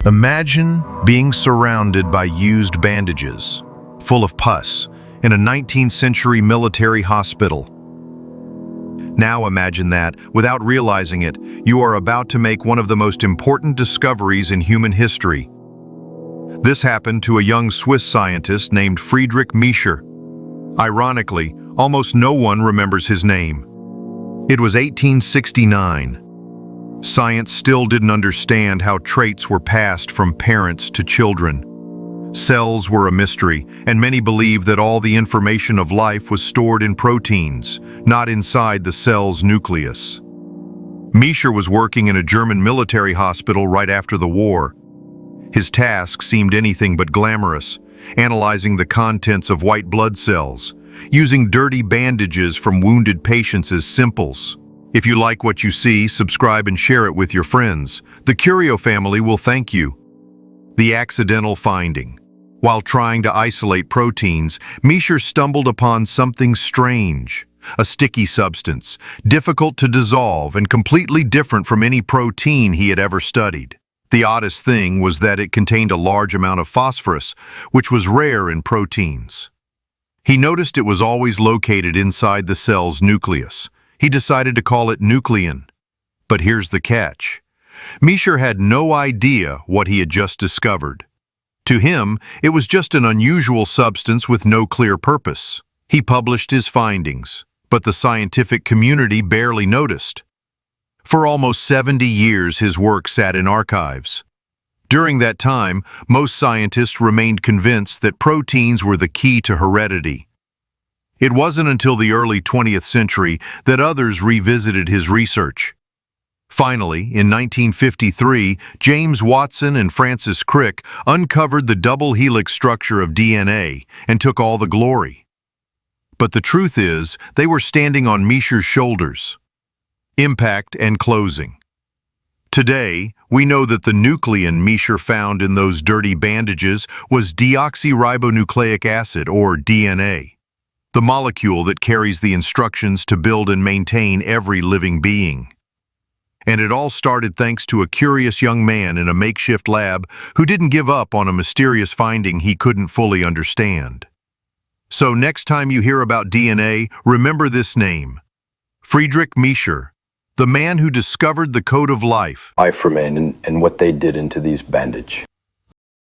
Imagine being surrounded by used bandages, full of pus, in a 19th century military hospital. Now imagine that, without realizing it, you are about to make one of the most important discoveries in human history. This happened to a young Swiss scientist named Friedrich Miescher. Ironically, almost no one remembers his name. It was 1869. Science still didn't understand how traits were passed from parents to children. Cells were a mystery, and many believed that all the information of life was stored in proteins, not inside the cell's nucleus. Miescher was working in a German military hospital right after the war. His task seemed anything but glamorous, analyzing the contents of white blood cells, using dirty bandages from wounded patients as simples. If you like what you see, subscribe and share it with your friends. The Curio family will thank you. The accidental finding. While trying to isolate proteins, Miescher stumbled upon something strange, a sticky substance, difficult to dissolve and completely different from any protein he had ever studied. The oddest thing was that it contained a large amount of phosphorus, which was rare in proteins. He noticed it was always located inside the cell's nucleus. He decided to call it nuclein. But here's the catch. Miescher had no idea what he had just discovered. To him, it was just an unusual substance with no clear purpose. He published his findings, but the scientific community barely noticed. For almost 70 years, his work sat in archives. During that time, most scientists remained convinced that proteins were the key to heredity. It wasn't until the early 20th century that others revisited his research. Finally, in 1953, James Watson and Francis Crick uncovered the double helix structure of DNA and took all the glory. But the truth is, they were standing on Miescher's shoulders. Impact and closing. Today, we know that the nuclein Miescher found in those dirty bandages was deoxyribonucleic acid, or DNA. The molecule that carries the instructions to build and maintain every living being. And it all started thanks to a curious young man in a makeshift lab who didn't give up on a mysterious finding he couldn't fully understand. So next time you hear about DNA, remember this name: Friedrich Miescher, the man who discovered the code of life. Life remained and what they did into these bandage.